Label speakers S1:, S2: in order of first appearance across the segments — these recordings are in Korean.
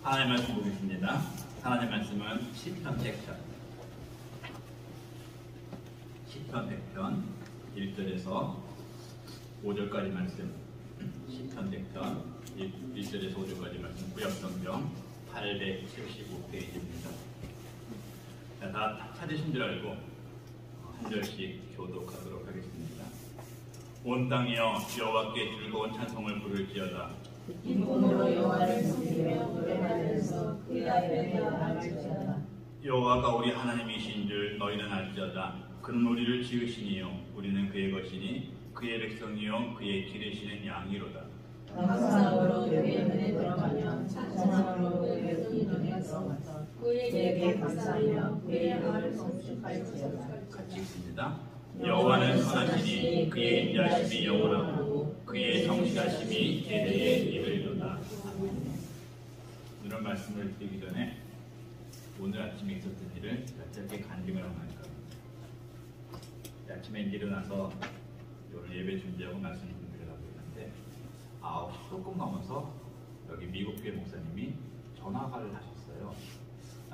S1: 하나님의 말씀 보겠습니다. 하나님의 말씀은 시편 100편 100편 1절에서 5절까지 말씀, 시편 100편 1절에서 5절까지 말씀, 구약성경 875페이지입니다. 다 찾으신 줄 알고 한 절씩 교독하도록 하겠습니다. 온 땅이여 여호와께 즐거운 찬송을 부를지어다.
S2: 기쁨으로 여호와를 섬기며 노래하면서 그의 이름에 나갈지어다.
S1: 여호와가 우리 하나님이신 줄 너희는 알지어다. 그는 우리를 지으시니요 우리는 그의 것이니 그의 백성이요 그의 기르시는 양이로다.
S2: 감사함으로 그의 문에 들어가며 찬송함으로 그의 기도해서 그에게 감사하며 그의 마음을 성축할지어다.
S1: 같이 읽습니다. 여호와는 선하시니 그의 인자하심이 영원하고 그의 정직하심이 대대에 이르리로다. 이런 말씀을 드리기 전에 오늘 아침에 있었던 일을 짧게 간증을 한번 할까 합니다. 아침에 일어나서 오늘 예배 준비하고 말씀 준비를 하고 있는데 9시 조금 넘어서 여기 미국 교회 목사님이 전화를 하셨어요.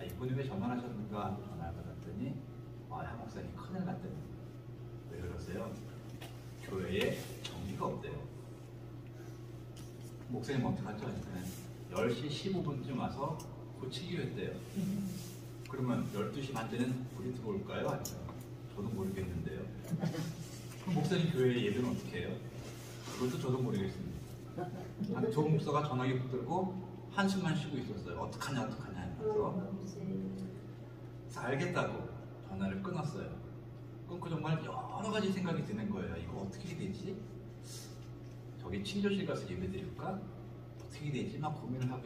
S1: 이분이 왜 전화를 하셨는가 하고 전화를 받았더니 야 목사님 큰일 났대요. 왜 그러세요? 교회에 정리가 없대요. 목사님 어떡하죠? 하니까 10시 15분쯤 와서 고치기로 했대요. 그러면 12시 반 때는 우리 들어올까요? 아니면 저도 모르겠는데요. 그럼 목사님 교회에 예배는 어떻게 해요? 그것도 저도 모르겠습니다. 조 목사가 전화기 붙들고 한숨만 쉬고 있었어요. 어떡하냐 하면서. 그래서 알겠다고 전화를 끊었어요. 끊고 정말 여러 가지 생각이 드는 거예요. 이거 어떻게 되지? 저기 친교실 가서 예배 드릴까? 어떻게 되지? 막 고민을 하고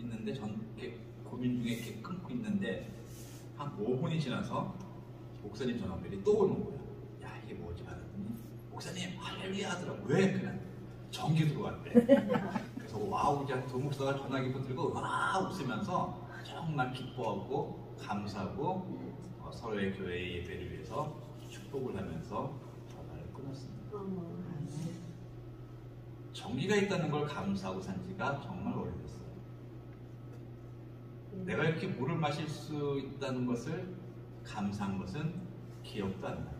S1: 있는데 이렇게 고민 중에 이렇게 끊고 있는데 한 5분이 지나서 목사님 전화벨이 또 오는 거야. 야 이게 뭐지? 받았더니 목사님 할렐루야 하더라고. 왜? 그냥 전기 들어왔대. 그래서 와우 이제 조 목사가 전화기 붙들고 와 웃으면서 정말 기뻐하고 감사하고 서로의 교회의 예배를 위해서 축복을 하면서 전화를 끊었습니다. 정기가 있다는 걸 감사하고 산 지가 정말 오래됐어요. 내가 이렇게 물을 마실 수 있다는 것을 감사한 것은 기억도 안 나요.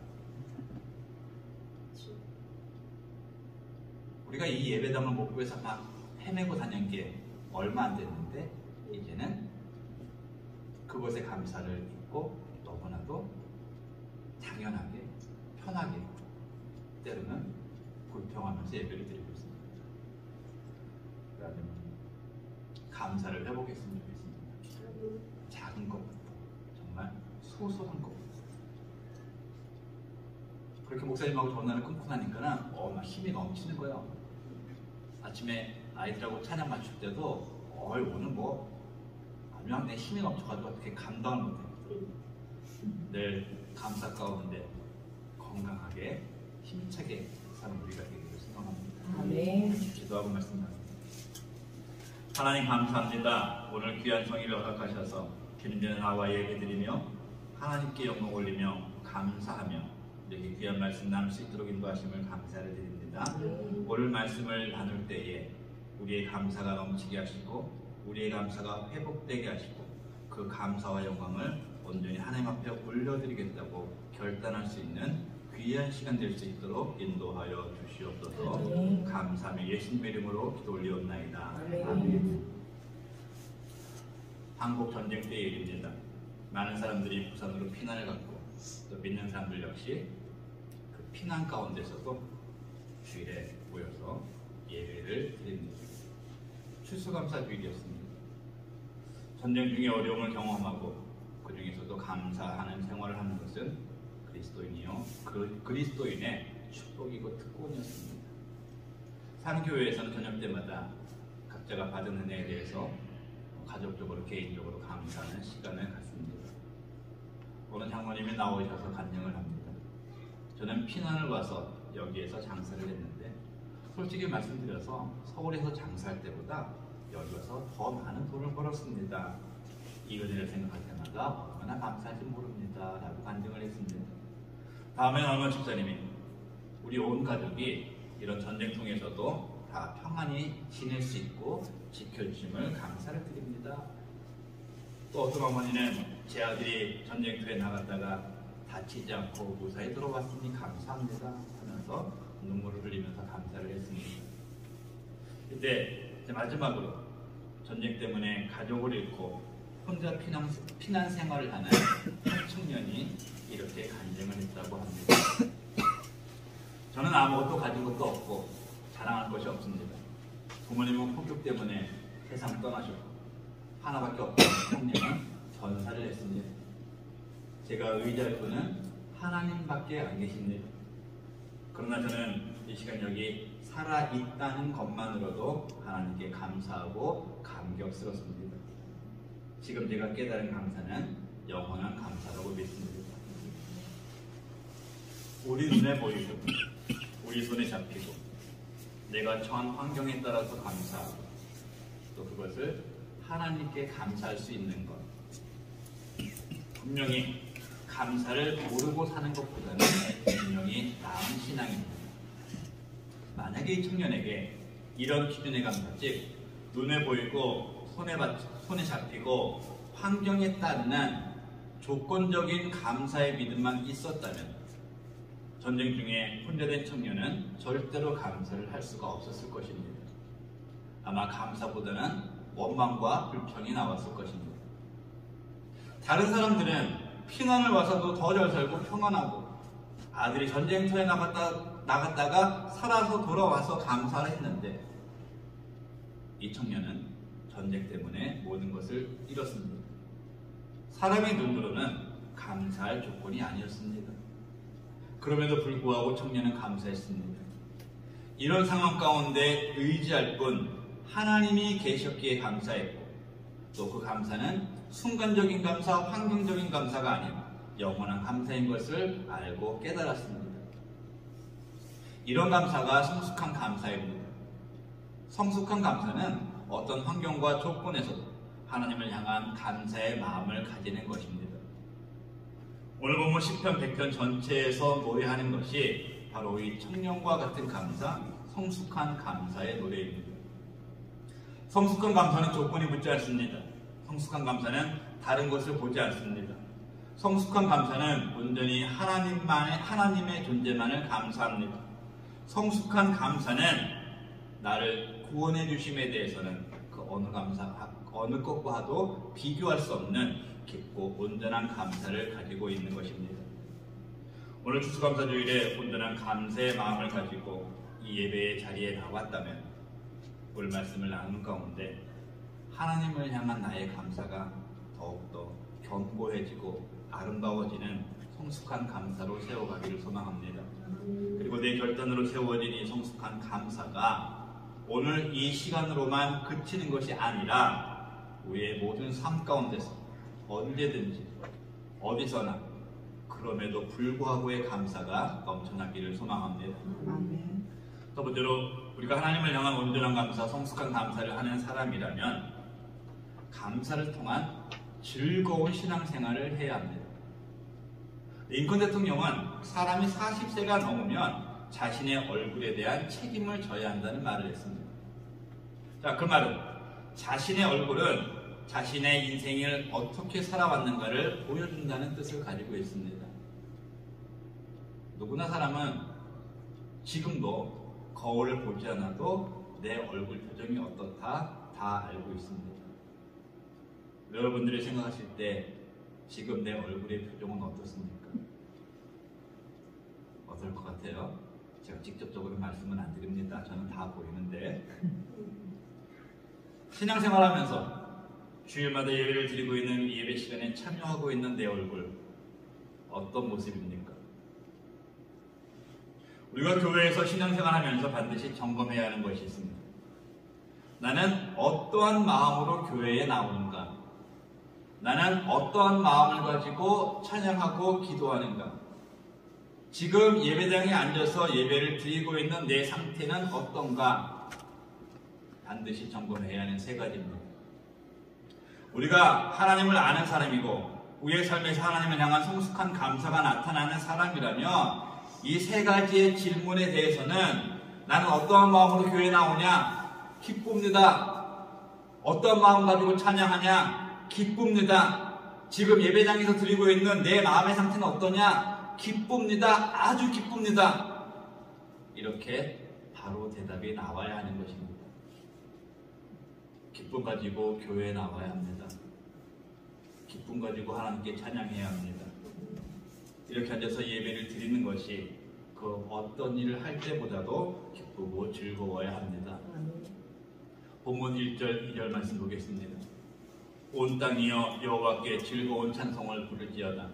S1: 우리가 이 예배당을 목표에서 막 헤매고 다닌 게 얼마 안 됐는데 이제는 그것에 감사를 잊고 너무나도 당연하게 편하게 때로는 불평하면서 예배를 드리고 있습니다. 그러면 감사를 해보겠으면 좋겠습니다. 작은 것부터 정말 소소한 것부터. 그렇게 목사님하고 전화를 끊고 나니까는 막 힘이 넘치는 거예요. 아침에 아이들하고 찬양 맞출 때도 오늘 그냥 내 힘이 넘쳐가지고 어떻게 감당을 못해요. 늘 감사 가운데 건강하게 힘차게 사는 우리가 되기를 소망합니다.
S2: 아멘.
S1: 기도하고 말씀합니다. 하나님 감사합니다. 오늘 귀한 성의를 허락하셔서 기름지는 나와 예배드리며 하나님께 영광 올리며 감사하며 이렇게 귀한 말씀 나눌 수 있도록 인도하심을 감사를 드립니다. 오늘 말씀을 나눌 때에 우리의 감사가 넘치게 하시고 우리의 감사가 회복되게 하시고 그 감사와 영광을 온전히 하나님 앞에 올려드리겠다고 결단할 수 있는 귀한 시간 될 수 있도록 인도하여 주시옵소서. 감사하며 예수님의 이름으로 기도 올리옵나이다. 아멘. 한국 전쟁 때의 일입니다. 많은 사람들이 부산으로 피난을 갔고 또 믿는 사람들 역시 그 피난 가운데서도 주일에 모여서 예배를 드립니다. 추수감사 주일이었습니다. 전쟁 중에 어려움을 경험하고 그 중에서도 감사하는 생활을 하는 것은 그리스도인이요 그리스도인의 축복이고 특권이었습니다. 산교회에서는 저녁 때마다 각자가 받은 은혜에 대해서 가족적으로 개인적으로 감사하는 시간을 갖습니다. 오늘 장모님이 나오셔서 간증을 합니다. 저는 피난을 와서 여기에서 장사를 했는데 솔직히 말씀드려서 서울에서 장사할 때보다 여기 와서 더 많은 돈을 벌었습니다. 이 은혜를 생각할 때마다 얼마나 감사할지 모릅니다. 라고 간증을 했습니다. 다음에 얼마 집사님이 우리 온 가족이 이런 전쟁통에서도 다 평안히 지낼 수 있고 지켜주심을 감사를 드립니다. 또 어떤 어머니는 제 아들이 전쟁터에 나갔다가 다치지 않고 무사히 들어왔으니 감사합니다 하면서 눈물을 흘리면서 감사를 했습니다. 그때 이제 마지막으로 전쟁 때문에 가족을 잃고 혼자 피난 생활을 하는 한 청년이 이렇게 간증을 했다고 합니다. 저는 아무것도 가진 것도 없고 자랑할 것이 없습니다. 부모님은 폭격 때문에 세상 떠나셨고 하나밖에 없던 청년은 전사를 했습니다. 제가 의지할 분은 하나님밖에 안 계십니다. 그러나 저는 이 시간 여기 살아있다는 것만으로도 하나님께 감사하고 감격스럽습니다. 지금 제가 깨달은 감사는 영원한 감사라고 믿습니다. 우리 눈에 보이고 우리 손에 잡히고 내가 처한 환경에 따라서 감사하고 또 그것을 하나님께 감사할 수 있는 것, 분명히 감사를 모르고 사는 것보다는 분명히 나은 신앙입니다. 만약에 이 청년에게 이런 기준의 감사, 즉 눈에 보이고 손에 잡히고 환경에 따르는 조건적인 감사의 믿음만 있었다면 전쟁 중에 훈련된 청년은 절대로 감사를 할 수가 없었을 것입니다. 아마 감사보다는 원망과 불평이 나왔을 것입니다. 다른 사람들은 피난을 와서도 더 잘 살고 평안하고 아들이 전쟁터에 나갔다가 살아서 돌아와서 감사를 했는데 이 청년은 전쟁 때문에 모든 것을 잃었습니다. 사람의 눈으로는 감사할 조건이 아니었습니다. 그럼에도 불구하고 청년은 감사했습니다. 이런 상황 가운데 의지할 뿐 하나님이 계셨기에 감사했고 또 그 감사는 순간적인 감사, 환경적인 감사가 아닌 영원한 감사인 것을 알고 깨달았습니다. 이런 감사가 성숙한 감사입니다. 성숙한 감사는 어떤 환경과 조건에서도 하나님을 향한 감사의 마음을 가지는 것입니다. 오늘 본문 시편 100편 전체에서 노래하는 것이 바로 이 청년과 같은 감사, 성숙한 감사의 노래입니다. 성숙한 감사는 조건이 붙지 않습니다. 성숙한 감사는 다른 것을 보지 않습니다. 성숙한 감사는 온전히 하나님의 존재만을 감사합니다. 성숙한 감사는 나를 구원해 주심에 대해서는 그 어느 것과도 비교할 수 없는 깊고 온전한 감사를 가지고 있는 것입니다. 오늘 추수감사주일에 온전한 감사의 마음을 가지고 이 예배의 자리에 나왔다면 오늘 말씀을 나누는 가운데 하나님을 향한 나의 감사가 더욱더 견고해지고 아름다워지는 성숙한 감사로 세워가기를 소망합니다. 그리고 내 결단으로 세워진 이 성숙한 감사가 오늘 이 시간으로만 그치는 것이 아니라 우리의 모든 삶 가운데서 언제든지 어디서나 그럼에도 불구하고의 감사가 넘쳐나기를 소망합니다. 첫 번째로 우리가 하나님을 향한 온전한 감사, 성숙한 감사를 하는 사람이라면 감사를 통한 즐거운 신앙생활을 해야 합니다. 링컨 대통령은 사람이 40세가 넘으면 자신의 얼굴에 대한 책임을 져야 한다는 말을 했습니다. 자, 그 말은 자신의 얼굴은 자신의 인생을 어떻게 살아왔는가를 보여준다는 뜻을 가지고 있습니다. 누구나 사람은 지금도 거울을 보지 않아도 내 얼굴 표정이 어떻다 다 알고 있습니다. 여러분들이 생각하실 때 지금 내 얼굴의 표정은 어떻습니까? 어떨 것 같아요? 제가 직접적으로 말씀은 안 드립니다. 저는 다 보이는데 신앙생활하면서 주일마다 예배를 드리고 있는 예배 시간에 참여하고 있는 내 얼굴 어떤 모습입니까? 우리가 교회에서 신앙생활하면서 반드시 점검해야 하는 것이 있습니다. 나는 어떠한 마음으로 교회에 나오는가? 나는 어떠한 마음을 가지고 찬양하고 기도하는가? 지금 예배당에 앉아서 예배를 드리고 있는 내 상태는 어떤가? 반드시 점검해야 하는 세 가지입니다. 우리가 하나님을 아는 사람이고 우리의 삶에서 하나님을 향한 성숙한 감사가 나타나는 사람이라면 이 세 가지의 질문에 대해서는 나는 어떠한 마음으로 교회에 나오냐? 기쁩니다. 어떠한 마음 가지고 찬양하냐? 기쁩니다. 지금 예배장에서 드리고 있는 내 마음의 상태는 어떠냐? 기쁩니다. 아주 기쁩니다. 이렇게 바로 대답이 나와야 하는 것입니다. 기쁨 가지고 교회에 나와야 합니다. 기쁨 가지고 하나님께 찬양해야 합니다. 이렇게 앉아서 예배를 드리는 것이 그 어떤 일을 할 때보다도 기쁘고 즐거워야 합니다. 본문 1절 2절 말씀 보겠습니다. 온 땅이여 여호와께 즐거운 찬송을 부르지어다.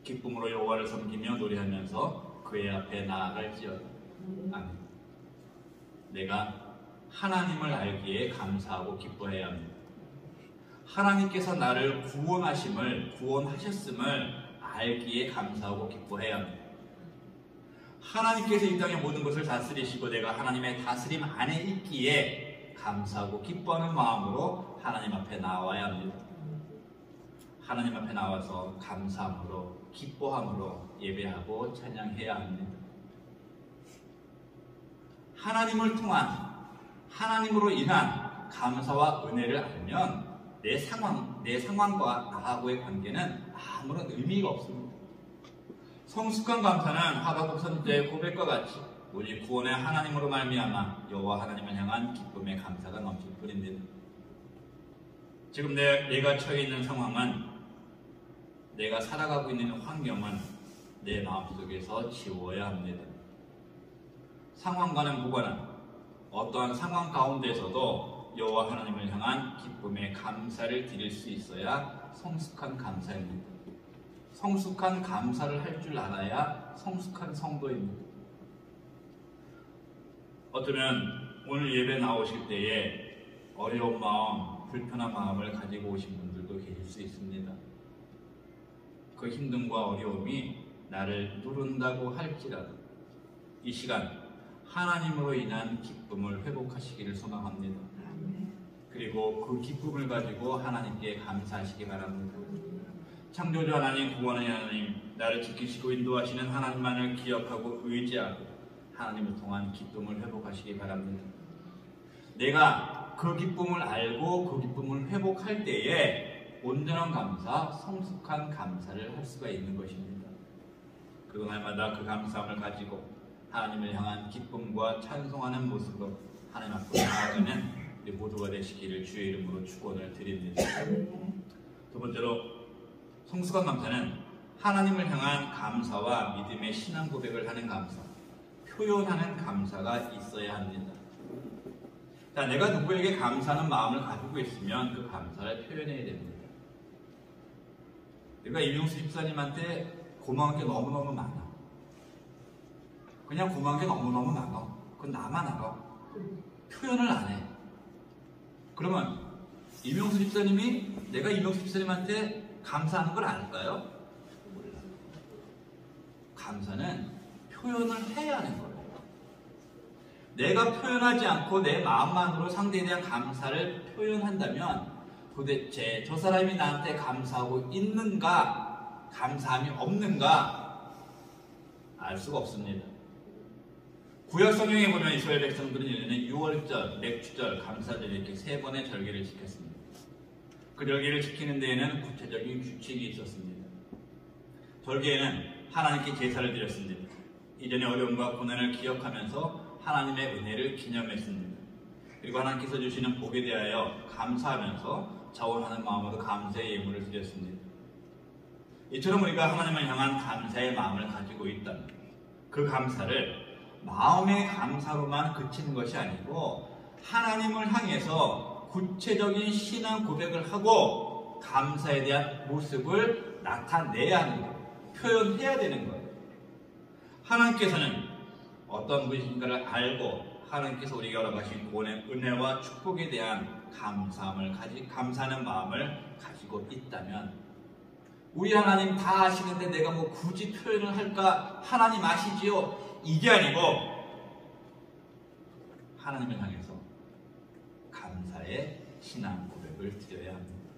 S1: 기쁨으로 여호와를 섬기며 노래하면서 그의 앞에 나아갈지어다. 아멘. 내가 하나님을 알기에 감사하고 기뻐해야 합니다. 하나님께서 나를 구원하셨음을 알기에 감사하고 기뻐해야 합니다. 하나님께서 이 땅의 모든 것을 다스리시고 내가 하나님의 다스림 안에 있기에 감사하고 기뻐하는 마음으로 하나님 앞에 나와야 합니다. 하나님 앞에 나와서 감사함으로 기뻐함으로 예배하고 찬양해야 합니다. 하나님을 통한 하나님으로 인한 감사와 은혜를 알면 내 상황과 나하고의 관계는 아무런 의미가 없습니다. 성숙한 감사는 하박국 선지자의 고백과 같이 우리 구원의 하나님으로 말미암아 여호와 하나님을 향한 기쁨의 감사가 넘칠 뿐입니다. 지금 내가 처해 있는 상황은, 내가 살아가고 있는 환경은 내 마음속에서 지워야 합니다. 상황과는 무관한 어떠한 상황 가운데서도 여호와 하나님을 향한 기쁨의 감사를 드릴 수 있어야 성숙한 감사입니다. 성숙한 감사를 할 줄 알아야 성숙한 성도입니다. 어쩌면 오늘 예배 나오실 때에 어려운 마음, 불편한 마음을 가지고 오신 분들도 계실 수 있습니다. 그 힘듦과 어려움이 나를 누른다고 할지라도 이 시간 하나님으로 인한 기쁨을 회복하시기를 소망합니다. 그리고 그 기쁨을 가지고 하나님께 감사하시기 바랍니다. 창조주 하나님, 구원의 하나님, 나를 지키시고 인도하시는 하나님만을 기억하고 의지하고 하나님을 통한 기쁨을 회복하시기 바랍니다. 내가 그 기쁨을 알고 그 기쁨을 회복할 때에 온전한 감사, 성숙한 감사를 할 수가 있는 것입니다. 그리고 날마다 그 감사함을 가지고 하나님을 향한 기쁨과 찬송하는 모습으로 하나님 앞으로 나아가는 우리 모두가 되시기를 주의 이름으로 축원을 드립니다. 두 번째로 성숙한 감사는 하나님을 향한 감사와 믿음의 신앙 고백을 하는 감사, 표현하는 감사가 있어야 합니다. 자, 내가 누구에게 감사하는 마음을 가지고 있으면 그 감사를 표현해야 됩니다. 내가 이명수 집사님한테 고마운 게 너무너무 많아. 그냥 고마운 게 너무너무 많아. 그건 나만 알아. 표현을 안 해. 그러면 이명수 집사님이 내가 이명수 집사님한테 감사하는 걸 알까요? 몰라요. 감사는 표현을 해야 하는 거예요. 내가 표현하지 않고 내 마음만으로 상대에 대한 감사를 표현한다면 도대체 저 사람이 나한테 감사하고 있는가, 감사함이 없는가 알 수가 없습니다. 구약 성경에 보면 이스라엘 백성들은 1년에 6월절, 맥주절, 감사절 이렇게 3번의 절기를 지켰습니다. 그 절기를 지키는 데에는 구체적인 규칙이 있었습니다. 절기에는 하나님께 제사를 드렸습니다. 이전의 어려움과 고난을 기억하면서 하나님의 은혜를 기념했습니다. 그리고 하나님께서 주시는 복에 대하여 감사하면서 자원하는 마음으로 감사의 예물을 드렸습니다. 이처럼 우리가 하나님을 향한 감사의 마음을 가지고 있다면 그 감사를 마음의 감사로만 그치는 것이 아니고 하나님을 향해서 구체적인 신앙 고백을 하고 감사에 대한 모습을 나타내야 하는 거예요. 표현해야 되는 거예요. 하나님께서는 어떤 분이신가를 알고 하나님께서 우리에게 허락하신 구원의 은혜와 축복에 대한 감사하는 마음을 가지고 있다면 우리 하나님 다 아시는데 내가 뭐 굳이 표현을 할까? 하나님 아시지요? 이게 아니고 하나님을 향해서 감사의 신앙 고백을 드려야 합니다.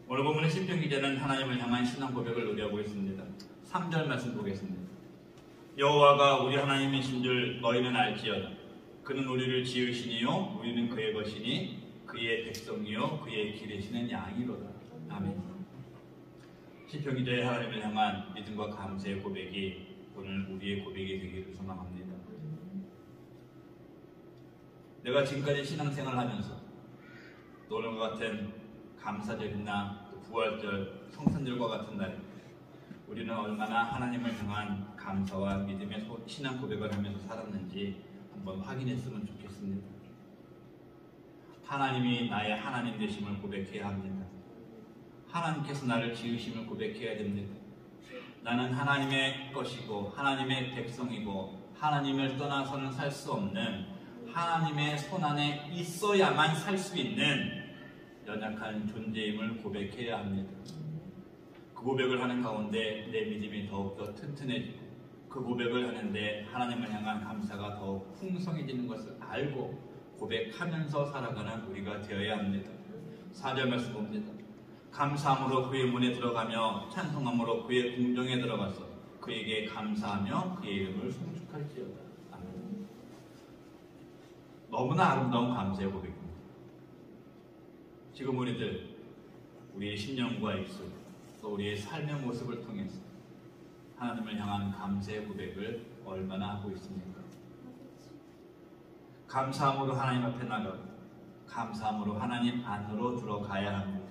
S1: 오늘 본문의 시편 기자는 하나님을 향한 신앙 고백을 노래하고 있습니다. 3절 말씀 보겠습니다. 여호와가 우리 하나님이신 줄 너희는 알지어다. 그는 우리를 지으시니요 우리는 그의 것이니 그의 백성이요 그의 기르시는 양이로다. 아멘. 시편 기자의 하나님을 향한 믿음과 감사의 고백이 오늘 우리의 고백이 되기를 소망합니다. 내가 지금까지 신앙생활을 하면서 또 오늘과 같은 감사절이나 또 부활절, 성탄절과 같은 날 우리는 얼마나 하나님을 향한 감사와 믿음의 신앙 고백을 하면서 살았는지 한번 확인했으면 좋겠습니다. 하나님이 나의 하나님 되심을 고백해야 합니다. 하나님께서 나를 지으심을 고백해야 됩니다. 나는 하나님의 것이고 하나님의 백성이고 하나님을 떠나서는 살 수 없는 하나님의 손안에 있어야만 살 수 있는 연약한 존재임을 고백해야 합니다. 그 고백을 하는 가운데 내 믿음이 더욱더 튼튼해지고 그 고백을 하는데 하나님을 향한 감사가 더욱 풍성해지는 것을 알고 고백하면서 살아가는 우리가 되어야 합니다. 4절 말씀 봅니다. 감사함으로 그의 문에 들어가며 찬송함으로 그의 궁정에 들어가서 그에게 감사하며 그의 이름을 송축할지어다. 아멘. 너무나 아름다운 감사의 고백입니다. 지금 우리의 심령과 입술 또 우리의 삶의 모습을 통해서 하나님을 향한 감사의 고백을 얼마나 하고 있습니까? 감사함으로 하나님 앞에 나가고 감사함으로 하나님 안으로 들어가야 합니다.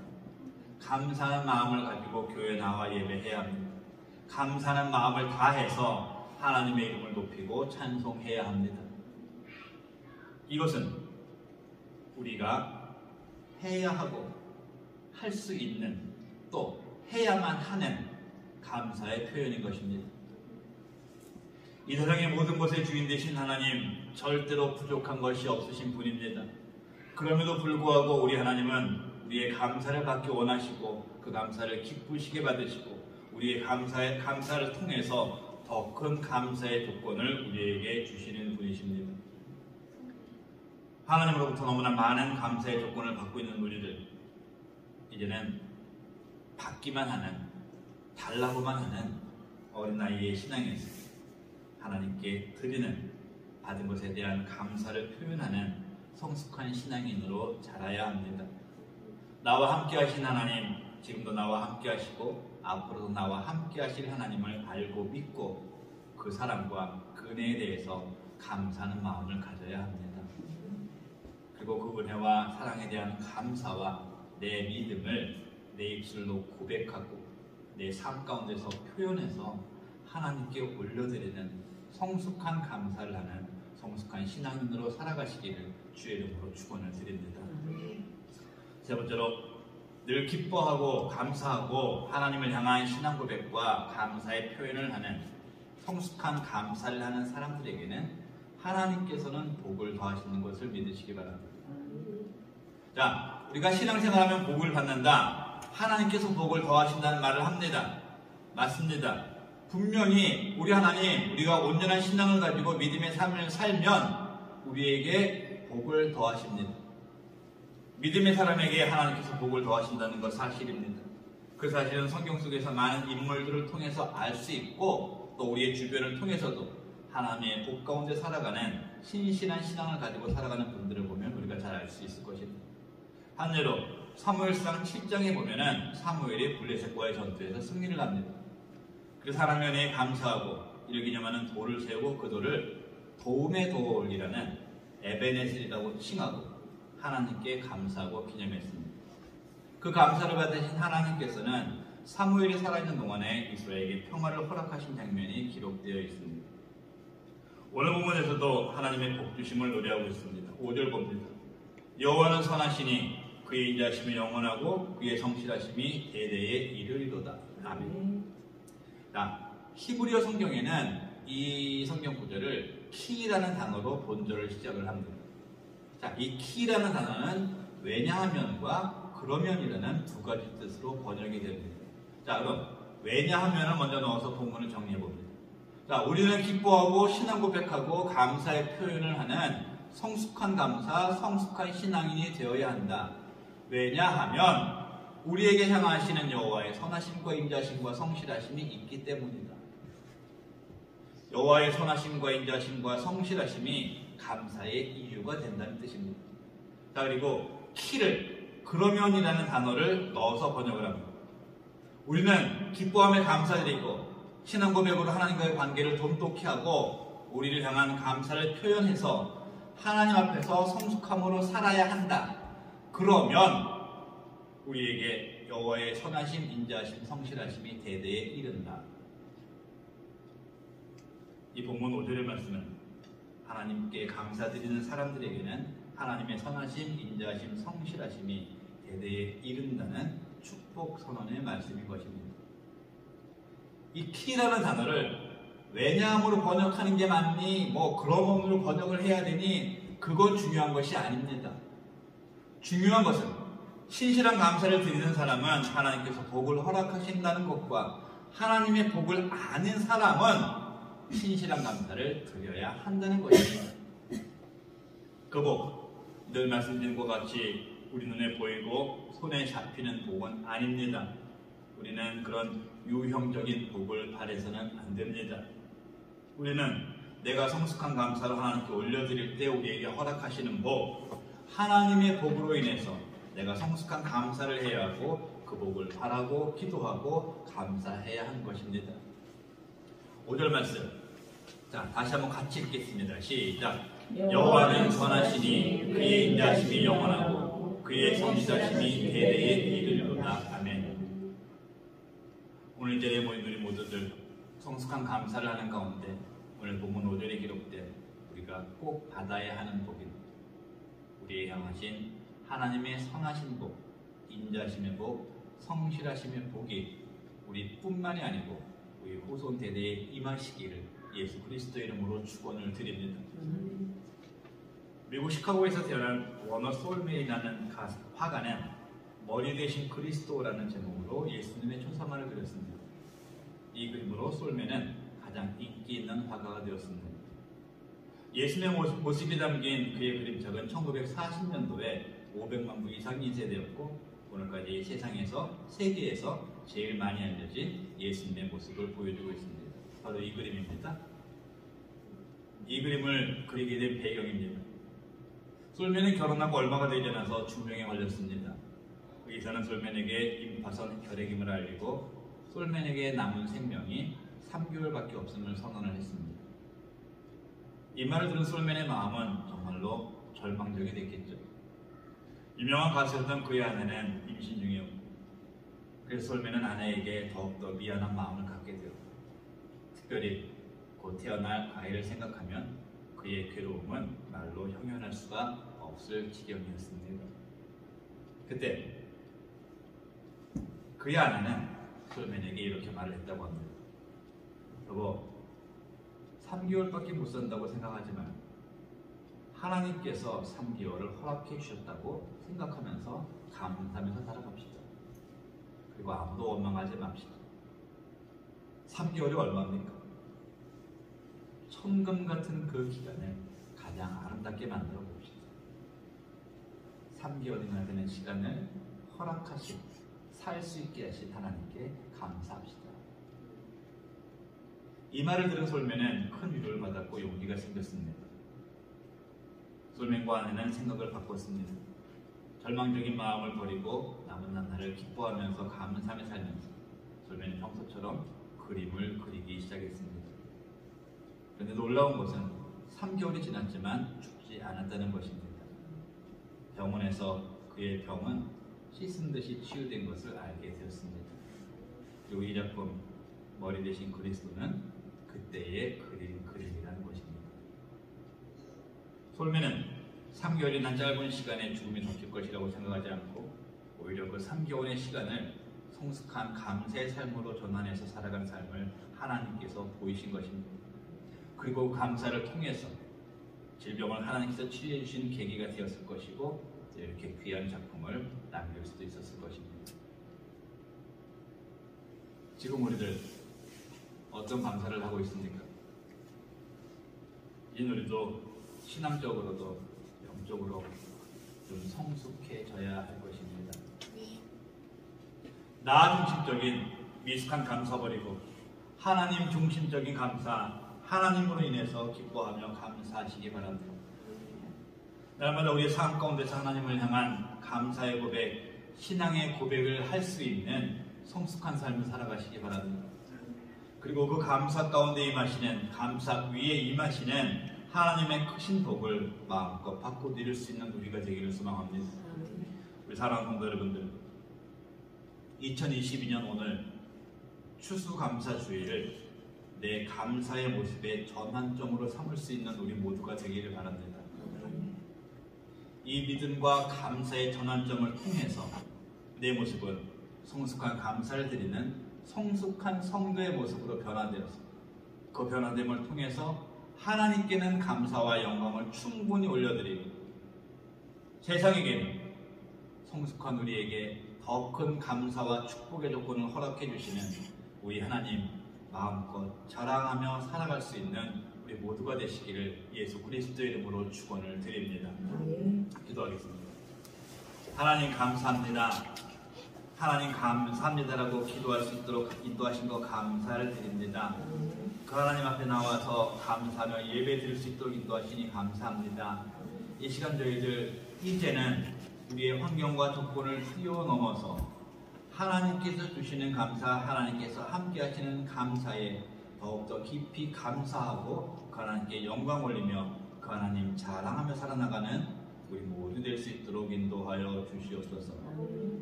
S1: 감사하는 마음을 가지고 교회에 나와 예배해야 합니다. 감사하는 마음을 다해서 하나님의 이름을 높이고 찬송해야 합니다. 이것은 우리가 해야 하고 할 수 있는 또 해야만 하는 감사의 표현인 것입니다. 이 세상의 모든 것의 주인 되신 하나님, 절대로 부족한 것이 없으신 분입니다. 그럼에도 불구하고 우리 하나님은 우리의 감사를 받기 원하시고 그 감사를 기쁘시게 받으시고 우리의 감사를 통해서 더 큰 감사의 조건을 우리에게 주시는 분이십니다. 하나님으로부터 너무나 많은 감사의 조건을 받고 있는 우리들, 이제는 받기만 하는, 달라고만 하는 어린 나이의 신앙에서 하나님께 드리는 받은 것에 대한 감사를 표현하는 성숙한 신앙인으로 자라야 합니다. 나와 함께 하신 하나님, 지금도 나와 함께 하시고 앞으로도 나와 함께 하실 하나님을 알고 믿고 그 사랑과 그 은혜에 대해서 감사하는 마음을 가져야 합니다. 그리고 그 은혜와 사랑에 대한 감사와 내 믿음을 내 입술로 고백하고 내 삶 가운데서 표현해서 하나님께 올려드리는 성숙한 감사를 하는 성숙한 신앙인으로 살아가시기를 주의 이름으로 축원을 드립니다. 세 번째로, 늘 기뻐하고 감사하고 하나님을 향한 신앙 고백과 감사의 표현을 하는 성숙한 감사를 하는 사람들에게는 하나님께서는 복을 더하시는 것을 믿으시기 바랍니다. 자, 우리가 신앙생활하면 복을 받는다, 하나님께서 복을 더하신다는 말을 합니다. 맞습니다. 분명히 우리 하나님, 우리가 온전한 신앙을 가지고 믿음의 삶을 살면 우리에게 복을 더하십니다. 믿음의 사람에게 하나님께서 복을 더하신다는 것 사실입니다. 그 사실은 성경 속에서 많은 인물들을 통해서 알 수 있고 또 우리의 주변을 통해서도 하나님의 복 가운데 살아가는 신실한 신앙을 가지고 살아가는 분들을 보면 우리가 잘 알 수 있을 것입니다. 한 예로 사무엘상 7장에 보면은 사무엘이 블레셋과의 전투에서 승리를 합니다. 그래서 하나님의 은혜에 감사하고 이를 기념하는 돌을 세우고 그 돌을 도움의 돌이라는 에베네셀이라고 칭하고 하나님께 감사하고 기념했습니다. 그 감사를 받으신 하나님께서는 사무엘이 살아있는 동안에 이스라엘에게 평화를 허락하신 장면이 기록되어 있습니다. 오늘 본문에서도 하나님의 복주심을 노래하고 있습니다. 5절 봅니다. 여호와는 선하시니 그의 인자하심이 영원하고 그의 성실하심이 대대에 이르리로다. 아멘. 자, 히브리어 성경에는 이 성경 구절을 키라는 단어로 본절을 시작을 합니다. 자, 이 키라는 단어는 왜냐하면과 그러면이라는 두 가지 뜻으로 번역이 됩니다. 자, 그럼 왜냐하면을 먼저 넣어서 본문을 정리해 봅니다. 자, 우리는 기뻐하고 신앙 고백하고 감사의 표현을 하는 성숙한 감사, 성숙한 신앙인이 되어야 한다. 왜냐하면 우리에게 향하시는 여호와의 선하심과 인자심과 성실하심이 있기 때문이다. 여호와의 선하심과 인자하심과 성실하심이 감사의 이유가 된다는 뜻입니다. 자, 그리고 키를 그러면이라는 단어를 넣어서 번역을 합니다. 우리는 기뻐함에 감사드리고 신앙 고백으로 하나님과의 관계를 돈독히 하고 우리를 향한 감사를 표현해서 하나님 앞에서 성숙함으로 살아야 한다. 그러면 우리에게 여호와의 선하심, 인자하심, 성실하심이 대대에 이른다. 이 본문 5절의 말씀은 하나님께 감사드리는 사람들에게는 하나님의 선하심, 인자하심, 성실하심이 대대에 이른다는 축복 선언의 말씀인 것입니다. 이 키라는 단어를 왜냐함으로 번역하는 게 맞니? 그러므로 번역을 해야 되니? 그건 중요한 것이 아닙니다. 중요한 것은 신실한 감사를 드리는 사람은 하나님께서 복을 허락하신다는 것과 하나님의 복을 아는 사람은 신실한 감사를 드려야 한다는 것입니다. 그 복, 늘 말씀드린 것 같이 우리 눈에 보이고 손에 잡히는 복은 아닙니다. 우리는 그런 유형적인 복을 바라서는 안 됩니다. 우리는 내가 성숙한 감사를 하나님께 올려드릴 때 우리에게 허락하시는 복, 하나님의 복으로 인해서 내가 성숙한 감사를 해야 하고 그 복을 바라고 기도하고 감사해야 하는 것입니다. 5절 말씀, 자, 다시 한번 같이 읽겠습니다. 시작. 여호와는 선하시니 그의 인자하심이 영원하고 그의 성실하심이 대대에 이르리로다. 아멘. 오늘 이 자리에 모인 우리 모두들 성숙한 감사를 하는 가운데 오늘 본문 5절에 기록된 우리가 꼭 받아야 하는 복인 우리에 향하신 하나님의 선하신 복, 인자하심의 복, 성실하심의 복이 우리뿐만이 아니고 우리 후손 대대에 임하시기를 예수 그리스도의 이름으로 축원을 드립니다. 미국 시카고에서 태어난 워너 솔메이라는 화가는 머리 대신 그리스도라는 제목으로 예수님의 초상화를 그렸습니다. 이 그림으로 솔메는 가장 인기 있는 화가가 되었습니다. 예수님의 모습이 담긴 그의 그림책은 1940년도에 500만 부 이상 인쇄되었고 오늘까지 세계에서 제일 많이 알려진 예수님의 모습을 보여주고 있습니다. 바로 이 그림입니다. 이 그림을 그리게 된 배경입니다. 솔면은 결혼하고 얼마가 되지 않아서 중병에 걸렸습니다. 의사는 솔면에게 임파선 혈액임을 알리고 솔면에게 남은 생명이 3개월밖에 없음을 선언을 했습니다. 이 말을 들은 솔면의 마음은 정말로 절망적이 됐겠죠. 유명한 가수였던 그의 아내는 임신 중이었고 그래서 솔면은 아내에게 더욱더 미안한 마음을 갖게 되었고 특별히 곧 태어날 아이를 생각하면 그의 괴로움은 말로 형용할 수가 없을 지경이었습니다. 그때 그의 아내는 솔면에게 이렇게 말을 했다고 합니다. 여보, 3개월밖에 못 산다고 생각하지만 하나님께서 3개월을 허락해 주셨다고 생각하면서 감사하면서 살아갑시다. 그리고 아무도 원망하지 맙시다. 3개월이 얼마입니까? 천금 같은 그 기간을 가장 아름답게 만들어 봅시다. 3개월이나 되는 시간을 허락하신, 살 수 있게 하신 하나님께 감사합시다. 이 말을 들은 솔면은 큰 위로를 받았고 용기가 생겼습니다. 솔면과 아내는 생각을 바꿨습니다. 절망적인 마음을 버리고 남은 나날을 기뻐하면서 감사하며 살면서 솔면이 평소처럼 그림을 그리기 시작했습니다. 그런데 놀라운 것은 3개월이 지났지만 죽지 않았다는 것입니다. 병원에서 그의 병은 씻은 듯이 치유된 것을 알게 되었습니다. 그리고 이 작품 머리 대신 그리스도는 그때의 그림이라는 것입니다. 솔면은 3개월이나 짧은 시간에 죽음이 덮칠 것이라고 생각하지 않고 오히려 그 3개월의 시간을 성숙한 감사의 삶으로 전환해서 살아간 삶을 하나님께서 보이신 것입니다. 그리고 감사를 통해서 질병을 하나님께서 치유해 주신 계기가 되었을 것이고 이렇게 귀한 작품을 남길 수도 있었을 것입니다. 지금 우리들 어떤 감사를 하고 있습니까? 이제 우리도 신앙적으로도 영적으로 좀 성숙해져야 할 것입니다. 나 중심적인 미숙한 감사 버리고 하나님 중심적인 감사, 하나님으로 인해서 기뻐하며 감사하시기 바랍니다. 날마다 우리의 삶 가운데서 하나님을 향한 감사의 고백, 신앙의 고백을 할 수 있는 성숙한 삶을 살아가시기 바랍니다. 그리고 그 감사 가운데 임하시는, 감사 위에 임하시는 하나님의 크신 복을 마음껏 받고 누릴 수 있는 우리가 되기를 소망합니다. 우리 사랑하는 성도 여러분들, 2022년 오늘 추수감사주의를 내 감사의 모습의 전환점으로 삼을 수 있는 우리 모두가 되기를 바랍니다. 이 믿음과 감사의 전환점을 통해서 내 모습은 성숙한 감사를 드리는 성숙한 성도의 모습으로 변화되었습니다. 그 변화됨을 통해서 하나님께는 감사와 영광을 충분히 올려드리고 세상에게는 성숙한 우리에게 더 큰 감사와 축복의 조건을 허락해 주시는 우리 하나님 마음껏 자랑하며 살아갈 수 있는 우리 모두가 되시기를 예수 그리스도의 이름으로 축원을 드립니다. 기도하겠습니다. 하나님 감사합니다. 하나님 감사합니다라고 기도할 수 있도록 인도하신 것 감사를 드립니다. 그 하나님 앞에 나와서 감사하며 예배 드릴 수 있도록 인도하시니 감사합니다. 이 시간 저희들 이제는 우리의 환경과 조건을 뛰어넘어서 하나님께서 주시는 감사, 하나님께서 함께 하시는 감사에 더욱더 깊이 감사하고 그 하나님께 영광 올리며 그 하나님 자랑하며 살아나가는 우리 모두 될 수 있도록 인도하여 주시옵소서.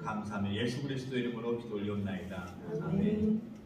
S1: 감사하며 예수 그리스도 이름으로 기도 올리옵나이다. 아멘.